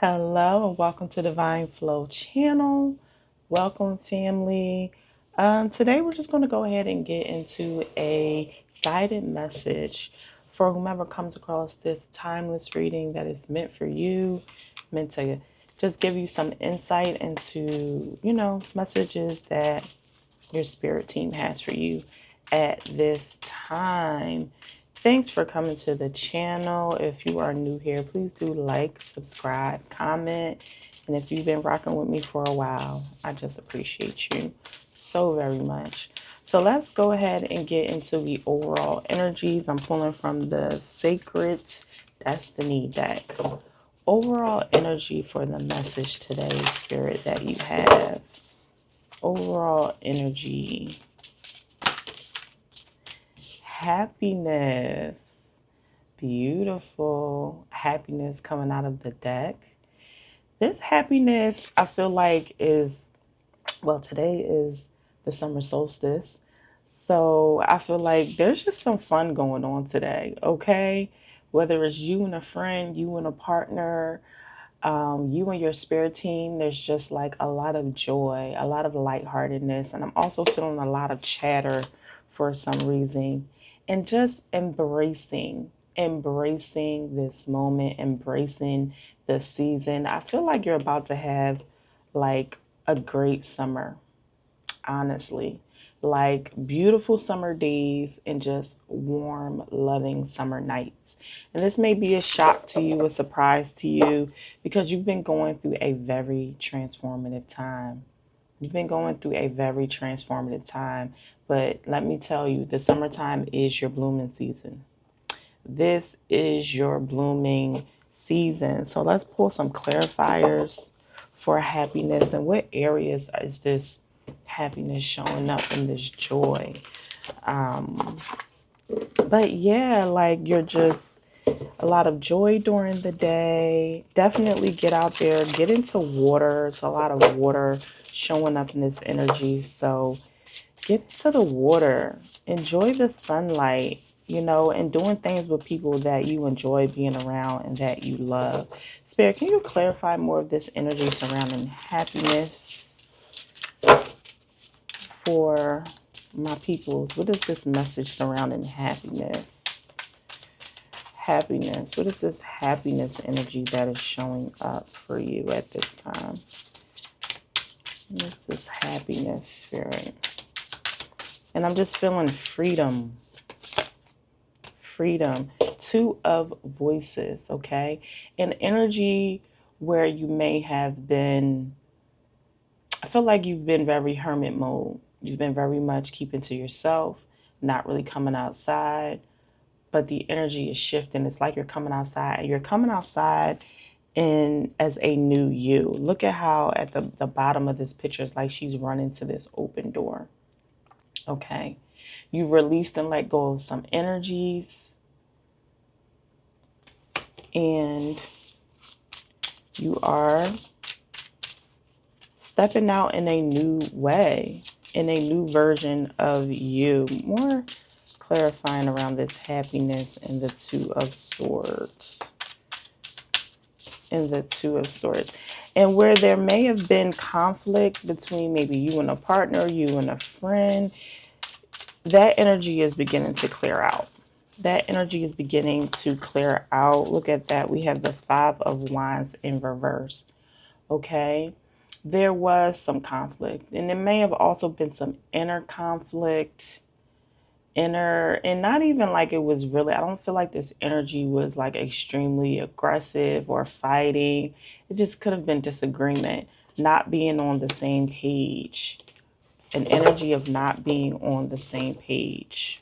Hello and welcome to Divine Flow channel. Welcome, family. Today we're just going to go ahead and get into a guided message for whomever comes across this timeless reading that is meant for you, meant to just give you some insight into, messages that your spirit team has for you at this time. Thanks for coming to the channel. If you are new here, please do like, subscribe, comment. And if you've been rocking with me for a while, I just appreciate you so very much. So let's go ahead and get into the overall energies. I'm pulling from the Sacred Destiny deck. Overall energy for the message today, spirit, that you have. Overall energy. Happiness. Beautiful happiness coming out of the deck. This happiness, I feel like, today is the summer solstice. So I feel like there's just some fun going on today, okay? Whether it's you and a friend, you and a partner, you and your spirit team, there's just like a lot of joy, a lot of lightheartedness. And I'm also feeling a lot of chatter for some reason. And just embracing this moment, embracing the season. I feel like you're about to have like a great summer, honestly. Like beautiful summer days and just warm, loving summer nights. And this may be a shock to you, a surprise to you, because you've been going through a very transformative time. You've been going through a very transformative time. But let me tell you, the summertime is your blooming season. This is your blooming season. So let's pull some clarifiers for happiness. And what areas is this happiness showing up in this joy? But yeah, like you're just a lot of joy during the day. Definitely get out there, get into water. It's a lot of water showing up in this energy. So get to the water, enjoy the sunlight, and doing things with people that you enjoy being around and that you love. Spirit, can you clarify more of this energy surrounding happiness for my peoples? What is this message surrounding happiness? Happiness. What is this happiness energy that is showing up for you at this time? What is this happiness, Spirit? And I'm just feeling freedom. Freedom. Two of voices, okay? An energy where you may have been, I feel like you've been very hermit mode. You've been very much keeping to yourself, not really coming outside, but the energy is shifting. It's like you're coming outside, and you're coming outside in as a new you. Look at how at the bottom of this picture, it's like she's running to this open door, okay? You've released and let go of some energies, and you are stepping out in a new way, in a new version of you. More clarifying around this happiness and the Two of Swords. And the Two of Swords. And where there may have been conflict between maybe you and a partner, you and a friend, that energy is beginning to clear out. That energy is beginning to clear out. Look at that. We have the Five of Wands in reverse. Okay. There was some conflict. And there may have also been some inner conflict. And not even like it was really, I don't feel like this energy was like extremely aggressive or fighting. It just could have been disagreement, not being on the same page. An energy of not being on the same page.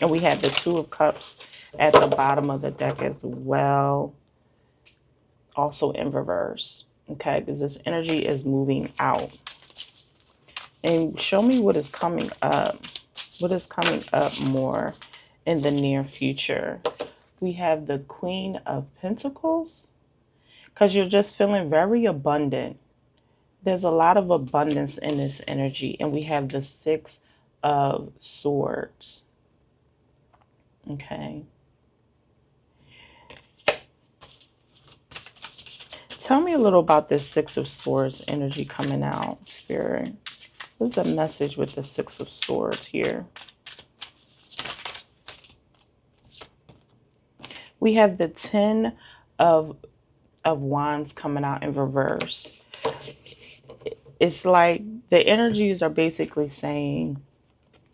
And we have the Two of Cups at the bottom of the deck as well, also in reverse, okay? Because this energy is moving out. And show me what is coming up. What is coming up more in the near future? We have the Queen of Pentacles, because you're just feeling very abundant. There's a lot of abundance in this energy. And we have the Six of Swords. Okay. Tell me a little about this Six of Swords energy coming out, Spirit. What's the message with the Six of Swords here? We have the Ten of Wands coming out in reverse. It's like the energies are basically saying,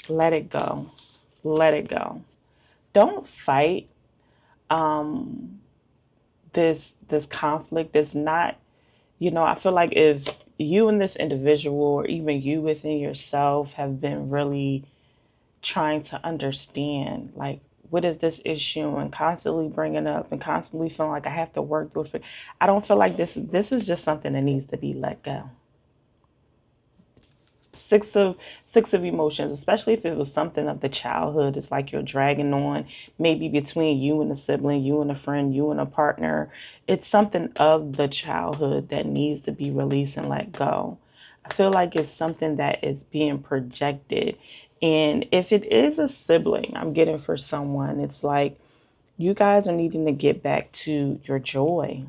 let it go. Let it go. Don't fight this conflict. It's not, I feel like if you and this individual, or even you within yourself, have been really trying to understand, like, what is this issue, and constantly bringing up and constantly feeling like I have to work through it. I don't feel like this is just something that needs to be let go. Six of emotions, especially if it was something of the childhood. It's like you're dragging on, maybe between you and a sibling, you and a friend, you and a partner. It's something of the childhood that needs to be released and let go. I feel like it's something that is being projected. And if it is a sibling, I'm getting for someone, it's like you guys are needing to get back to your joy.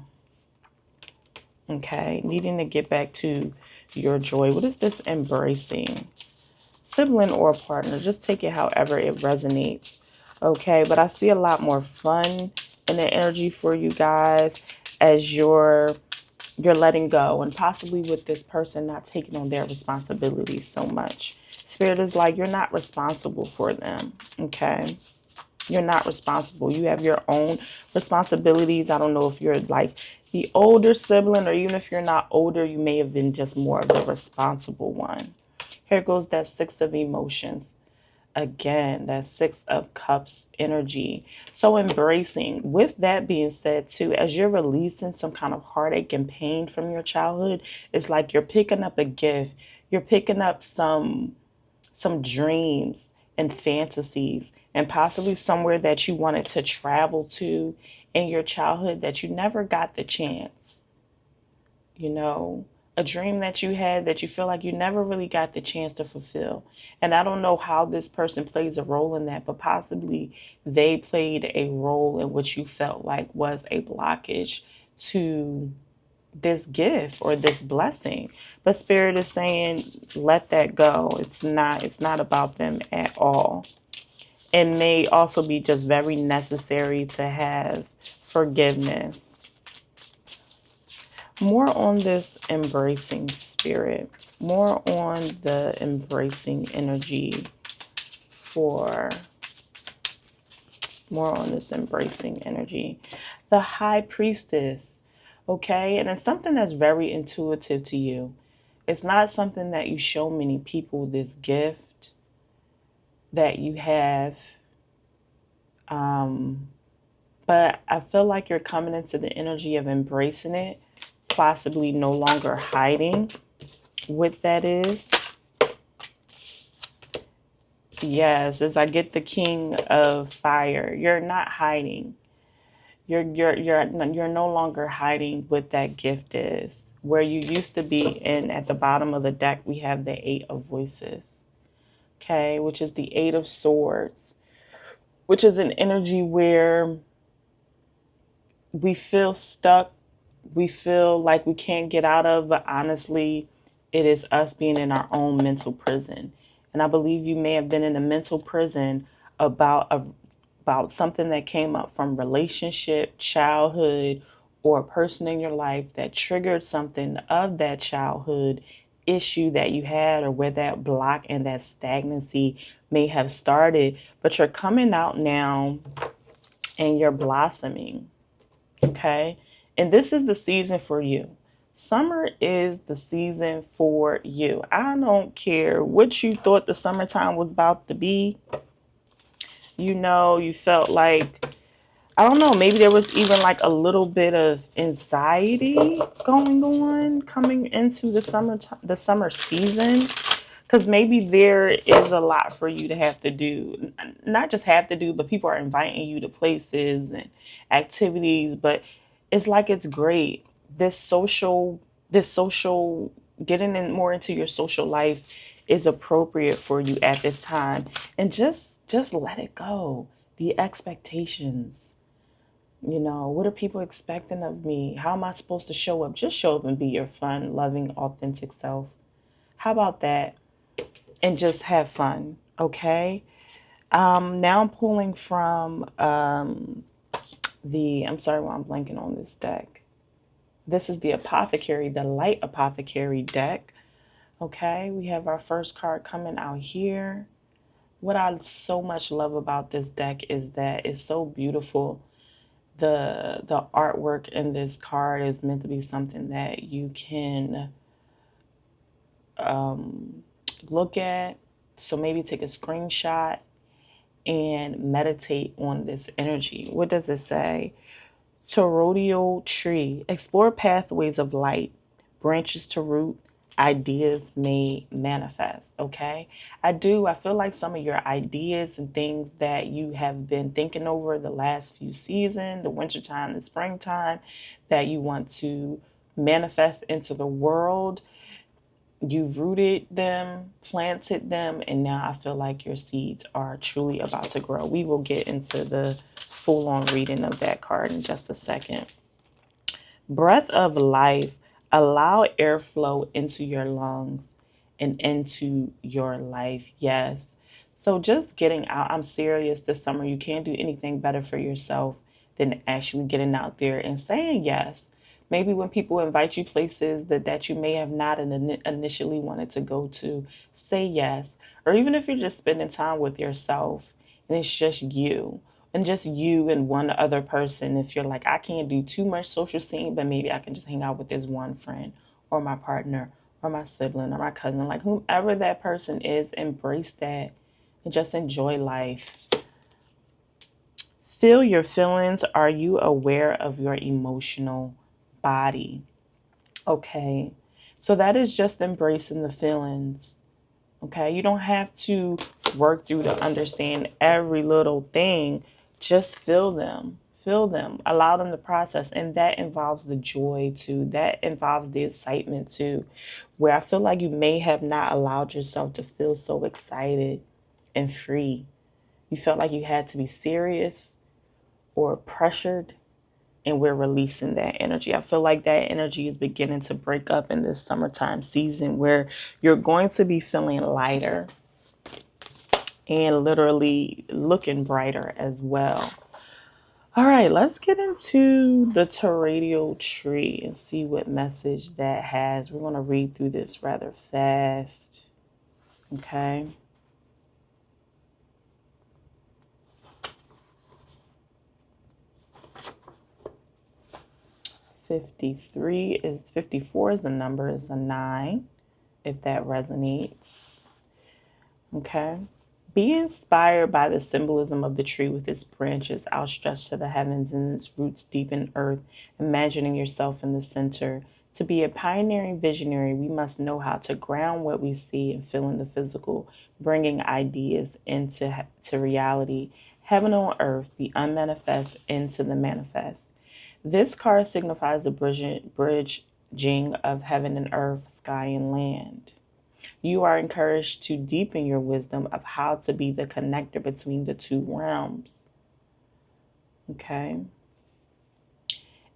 Okay, needing to get back to your joy. What is this embracing? Sibling or partner, just take it however it resonates. Okay, but I see a lot more fun in the energy for you guys as you're letting go, and possibly with this person not taking on their responsibilities so much. Spirit is like, you're not responsible for them. Okay, you're not responsible. You have your own responsibilities. I don't know if you're like the older sibling, or even if you're not older, you may have been just more of the responsible one. Here goes that Six of Emotions. Again, that Six of Cups energy. So embracing. With that being said too, as you're releasing some kind of heartache and pain from your childhood, it's like you're picking up a gift. You're picking up some dreams and fantasies, and possibly somewhere that you wanted to travel to in your childhood that you never got the chance. A dream that you had that you feel like you never really got the chance to fulfill. And I don't know how this person plays a role in that, but possibly they played a role in what you felt like was a blockage to this gift or this blessing. But Spirit is saying, let that go. It's not about them at all. It may also be just very necessary to have forgiveness. More on this embracing, Spirit. More on the embracing energy for more on this embracing energy. The High Priestess. Okay, and it's something that's very intuitive to you. It's not something that you show many people, this gift that you have. But I feel like you're coming into the energy of embracing it, possibly no longer hiding what that is. Yes, as I get the King of Fire, you're not hiding. You're no longer hiding what that gift is. Where you used to be, and at the bottom of the deck we have the Eight of Voices. Okay, which is the Eight of Swords, which is an energy where we feel stuck, we feel like we can't get out of, but honestly, it is us being in our own mental prison. And I believe you may have been in a mental prison about something that came up from relationship, childhood, or a person in your life that triggered something of that childhood issue that you had, or where that block and that stagnancy may have started. But you're coming out now and you're blossoming. Okay? And this is the season for you. Summer is the season for you. I don't care what you thought the summertime was about to be. You felt like, I don't know, maybe there was even like a little bit of anxiety going on coming into the summer season. Because maybe there is a lot for you to have to do. Not just have to do, but people are inviting you to places and activities. But it's like it's great. This social, getting in more into your social life is appropriate for you at this time. And just let it go. The expectations. You know, what are people expecting of me? How am I supposed to show up? Just show up and be your fun, loving, authentic self. How about that? And just have fun, okay? Now I'm pulling from I'm sorry why I'm blanking on this deck. This is the Apothecary, the Light Apothecary deck. Okay, we have our first card coming out here. What I so much love about this deck is that it's so beautiful. The artwork in this card is meant to be something that you can um, look at. So maybe take a screenshot and meditate on this energy. What does it say? Toroidal tree. Explore pathways of light, branches to root, ideas may manifest. Okay. I feel like some of your ideas and things that you have been thinking over the last few seasons, the wintertime, the springtime, that you want to manifest into the world. You've rooted them, planted them, and now I feel like your seeds are truly about to grow. We will get into the full on reading of that card in just a second. Breath of life, allow airflow into your lungs and into your life. Yes. So just getting out. I'm serious this summer. You can't do anything better for yourself than actually getting out there and saying yes. Maybe when people invite you places that you may have not initially wanted to go to, say yes. Or even if you're just spending time with yourself and it's just you and just you and one other person. If you're like, I can't do too much social scene, but maybe I can just hang out with this one friend or my partner or my sibling or my cousin, like whomever that person is, embrace that and just enjoy life. Feel your feelings. Are you aware of your emotional body? Okay. So that is just embracing the feelings. Okay. You don't have to work through to understand every little thing. Just feel them. Feel them. Allow them to process. And that involves the joy too. That involves the excitement too. Where I feel like you may have not allowed yourself to feel so excited and free. You felt like you had to be serious or pressured, and we're releasing that energy. I feel like that energy is beginning to break up in this summertime season where you're going to be feeling lighter and literally looking brighter as well. All right, let's get into the toroidal tree and see what message that has. We're going to read through this rather fast. Okay. 54 is the number, is a 9, if that resonates. Okay. Be inspired by the symbolism of the tree with its branches outstretched to the heavens and its roots deep in earth, imagining yourself in the center. To be a pioneering visionary, we must know how to ground what we see and feel in the physical, bringing ideas into reality. Heaven on earth, the unmanifest into the manifest. This card signifies the bridging of heaven and earth, sky and land. You are encouraged to deepen your wisdom of how to be the connector between the two realms. Okay.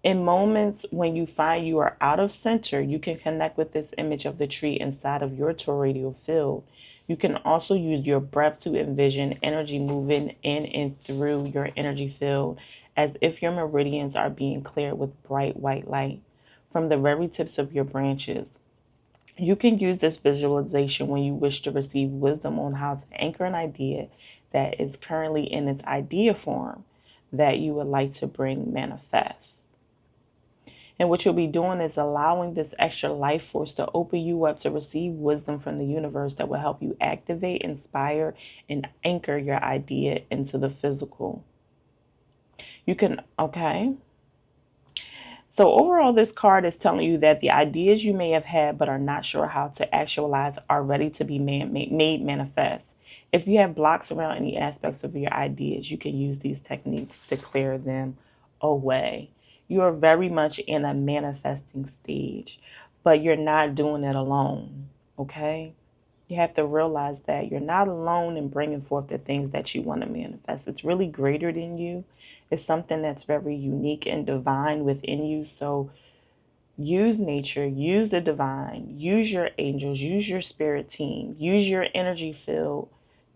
In moments when you find you are out of center, you can connect with this image of the tree inside of your toroidal field. You can also use your breath to envision energy moving in and through your energy field as if your meridians are being cleared with bright white light from the very tips of your branches. You can use this visualization when you wish to receive wisdom on how to anchor an idea that is currently in its idea form that you would like to bring manifest. And what you'll be doing is allowing this extra life force to open you up to receive wisdom from the universe that will help you activate, inspire, and anchor your idea into the physical. You can, okay. So overall, this card is telling you that the ideas you may have had but are not sure how to actualize are ready to be made manifest. If you have blocks around any aspects of your ideas, you can use these techniques to clear them away. You are very much in a manifesting stage, but you're not doing it alone, okay? You have to realize that you're not alone in bringing forth the things that you want to manifest. It's really greater than you. It's something that's very unique and divine within you. So use nature, use the divine, use your angels, use your spirit team, use your energy field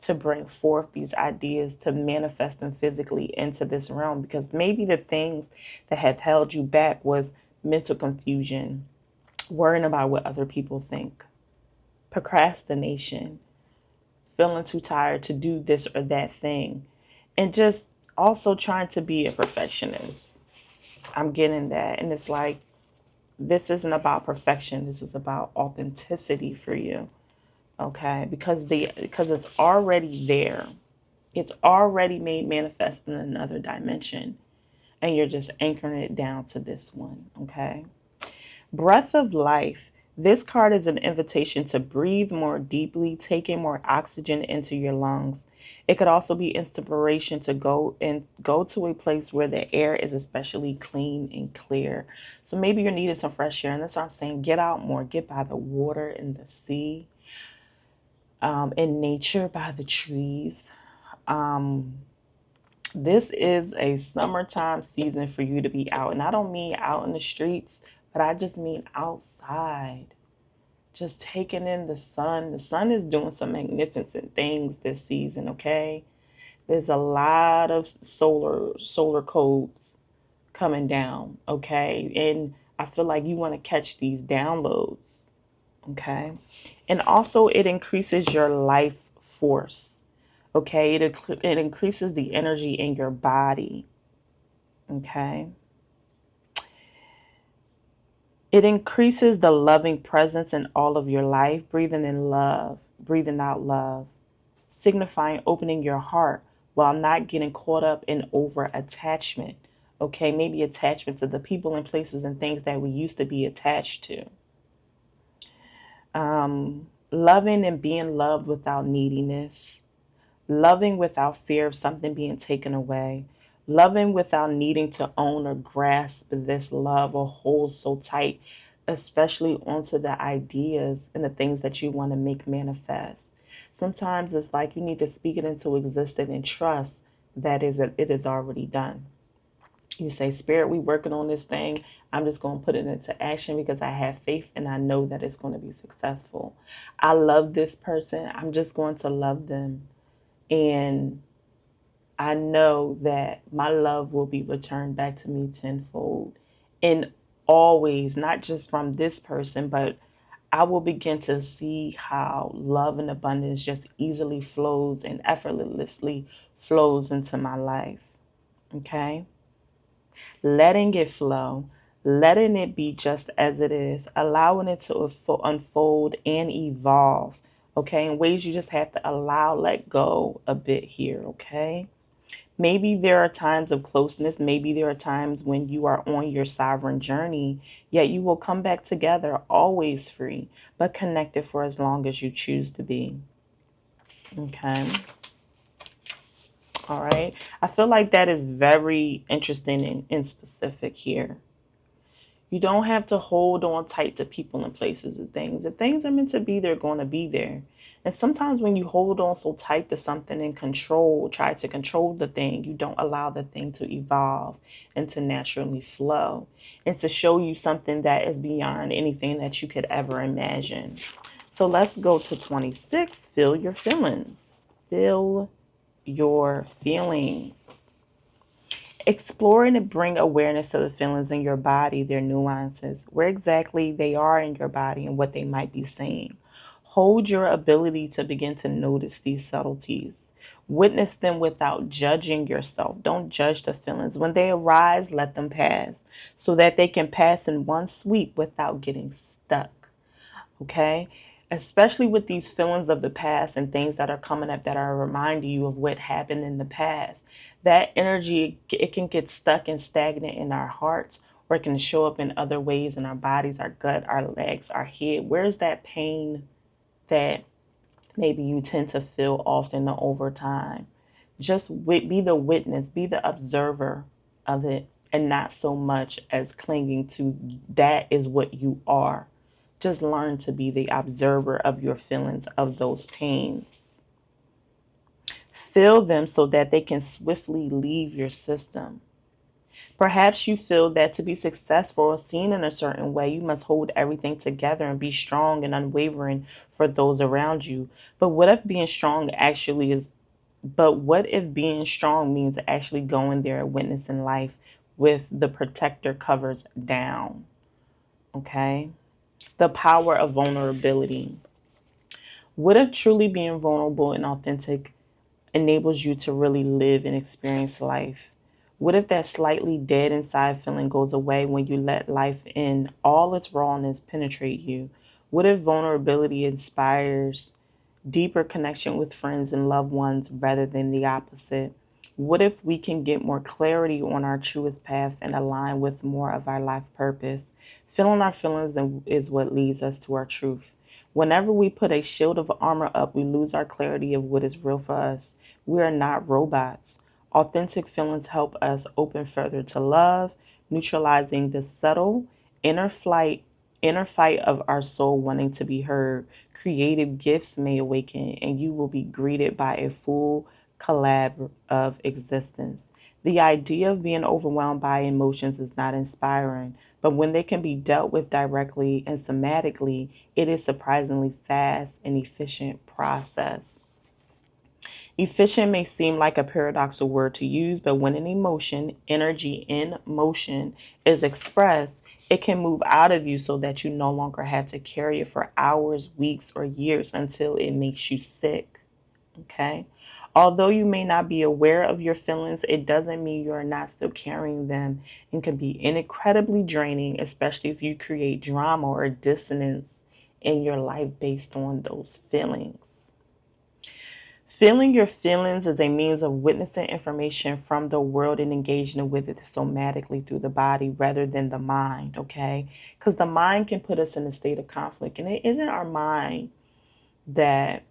to bring forth these ideas, to manifest them physically into this realm. Because maybe the things that have held you back was mental confusion, worrying about what other people think, procrastination, feeling too tired to do this or that thing, and just also trying to be a perfectionist. I'm getting that. And it's like, this isn't about perfection. This is about authenticity for you. Okay? Because it's already there. It's already made manifest in another dimension. And you're just anchoring it down to this one. Okay? Breath of life. This card is an invitation to breathe more deeply, taking more oxygen into your lungs. It could also be inspiration to go to a place where the air is especially clean and clear. So maybe you're needing some fresh air, and that's what I'm saying. Get out more. Get by the water and the sea, in nature, by the trees. This is a summertime season for you to be out, and I don't mean out in the streets, but I just mean outside, just taking in the sun. The sun is doing some magnificent things this season, okay? There's a lot of solar codes coming down, okay? And I feel like you want to catch these downloads, okay? And also it increases your life force, okay? It increases the energy in your body, okay? It increases the loving presence in all of your life, breathing in love, breathing out love, signifying opening your heart while not getting caught up in over attachment. Okay, maybe attachment to the people and places and things that we used to be attached to. Loving and being loved without neediness, loving without fear of something being taken away, loving without needing to own or grasp this love or hold so tight, especially onto the ideas and the things that you want to make manifest. Sometimes it's like you need to speak it into existence and trust that it is already done. You say, Spirit, we working on this thing. I'm just going to put it into action because I have faith and I know that it's going to be successful. I love this person. I'm just going to love them. And I know that my love will be returned back to me tenfold. And always, not just from this person, but I will begin to see how love and abundance just easily flows and effortlessly flows into my life. Okay? Letting it flow, letting it be just as it is, allowing it to unfold and evolve. Okay? In ways you just have to allow, let go a bit here. Okay? Maybe there are times of closeness. Maybe there are times when you are on your sovereign journey, yet you will come back together, always free, but connected for as long as you choose to be. Okay. All right. I feel like that is very interesting and specific here. You don't have to hold on tight to people and places and things. If things are meant to be, they're going to be there. And sometimes when you hold on so tight to something and try to control the thing, you don't allow the thing to evolve and to naturally flow and to show you something that is beyond anything that you could ever imagine. So let's go to 26. Feel your feelings. Feel your feelings. Explore and bring awareness to the feelings in your body, their nuances, where exactly they are in your body and what they might be saying. Hold your ability to begin to notice these subtleties. Witness them without judging yourself. Don't judge the feelings. When they arise, let them pass so that they can pass in one sweep without getting stuck. Okay? Especially with these feelings of the past and things that are coming up that are reminding you of what happened in the past. That energy, it can get stuck and stagnant in our hearts, or it can show up in other ways in our bodies, our gut, our legs, our head. Where's that pain that maybe you tend to feel often over time? Just be the witness, be the observer of it, and not so much as clinging to that is what you are. Just learn to be the observer of your feelings, of those pains. Feel them so that they can swiftly leave your system. Perhaps you feel that to be successful or seen in a certain way, you must hold everything together and be strong and unwavering for those around you. But what if being strong actually is, but what if being strong means actually going there and witnessing life with the protector covers down? Okay. The power of vulnerability. What if truly being vulnerable and authentic enables you to really live and experience life? What if that slightly dead inside feeling goes away when you let life in all its rawness penetrate you? What if vulnerability inspires deeper connection with friends and loved ones rather than the opposite? What if we can get more clarity on our truest path and align with more of our life purpose? Feeling our feelings is what leads us to our truth. Whenever we put a shield of armor up, we lose our clarity of what is real for us. We are not robots. Authentic feelings help us open further to love, neutralizing the subtle inner fight of our soul wanting to be heard. Creative gifts may awaken, and you will be greeted by a full collab of existence. The idea of being overwhelmed by emotions is not inspiring, but when they can be dealt with directly and somatically, it is surprisingly fast and efficient process. Efficient may seem like a paradoxical word to use, but when an emotion, energy in motion, is expressed, it can move out of you so that you no longer have to carry it for hours, weeks, or years until it makes you sick. Okay? Although you may not be aware of your feelings, it doesn't mean you're not still carrying them, and can be incredibly draining, especially if you create drama or dissonance in your life based on those feelings. Feeling your feelings is a means of witnessing information from the world and engaging with it somatically through the body rather than the mind, okay? Because the mind can put us in a state of conflict, and it isn't our mind that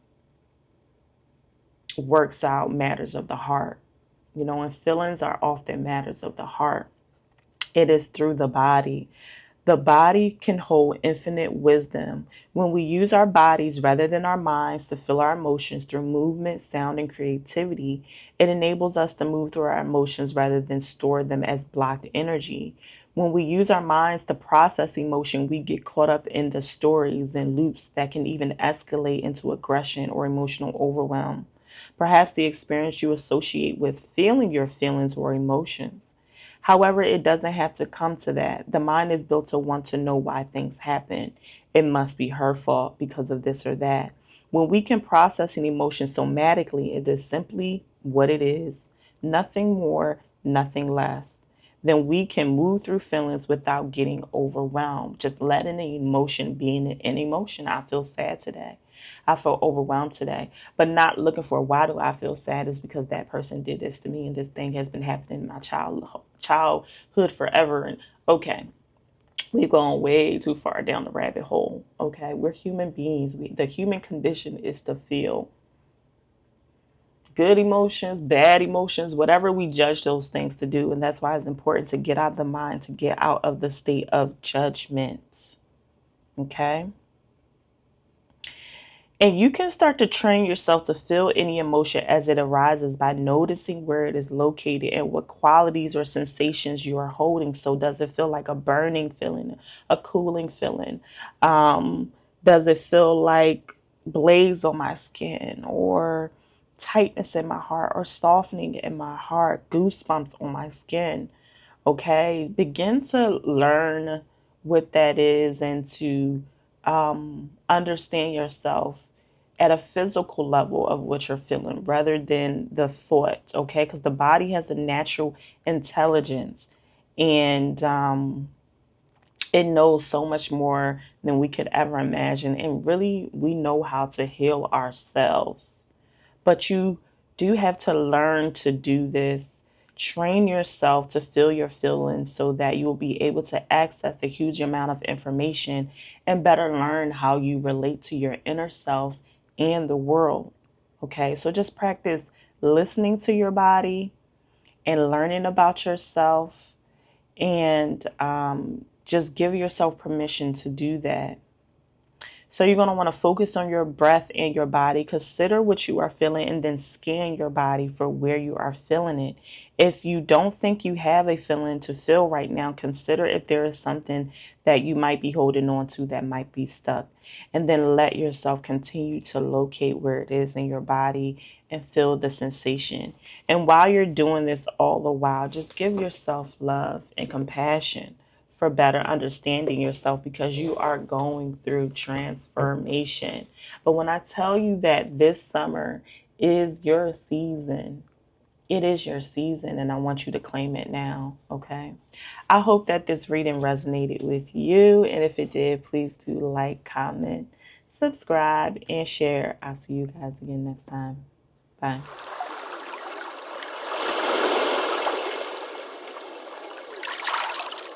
works out matters of the heart, and feelings are often matters of the heart. It is through the body. The body can hold infinite wisdom. When we use our bodies rather than our minds to feel our emotions through movement, sound, and creativity, it enables us to move through our emotions rather than store them as blocked energy. When we use our minds to process emotion, we get caught up in the stories and loops that can even escalate into aggression or emotional overwhelm. Perhaps the experience you associate with feeling your feelings or emotions. However, it doesn't have to come to that. The mind is built to want to know why things happen. It must be her fault because of this or that. When we can process an emotion somatically, it is simply what it is, nothing more, nothing less. Then we can move through feelings without getting overwhelmed. Just letting an emotion be an emotion. I feel sad today. I feel overwhelmed today, but not looking for why do I feel sad is because that person did this to me and this thing has been happening in my childhood forever. And okay, we've gone way too far down the rabbit hole. Okay, we're human beings. The human condition is to feel good emotions, bad emotions, whatever we judge those things to do. And that's why it's important to get out of the mind, to get out of the state of judgment. Okay. And you can start to train yourself to feel any emotion as it arises by noticing where it is located and what qualities or sensations you are holding. So, does it feel like a burning feeling, a cooling feeling? Does it feel like blaze on my skin, or tightness in my heart, or softening in my heart, goosebumps on my skin? Okay, begin to learn what that is and to understand yourself at a physical level of what you're feeling rather than the thought, okay? Because the body has a natural intelligence, and it knows so much more than we could ever imagine. And really, we know how to heal ourselves. But you do have to learn to do this. Train yourself to feel your feelings so that you will be able to access a huge amount of information and better learn how you relate to your inner self and the world. Okay, so just practice listening to your body and learning about yourself, and just give yourself permission to do that. So you're going to want to focus on your breath and your body. Consider what you are feeling and then scan your body for where you are feeling it. If you don't think you have a feeling to feel right now, consider if there is something that you might be holding on to that might be stuck. And then let yourself continue to locate where it is in your body and feel the sensation. And while you're doing this, all the while, just give yourself love and compassion for better understanding yourself, because you are going through transformation. But when I tell you that this summer is your season, it is your season, and I want you to claim it now, okay? I hope that this reading resonated with you, and if it did, please do like, comment, subscribe, and share. I'll see you guys again next time. Bye.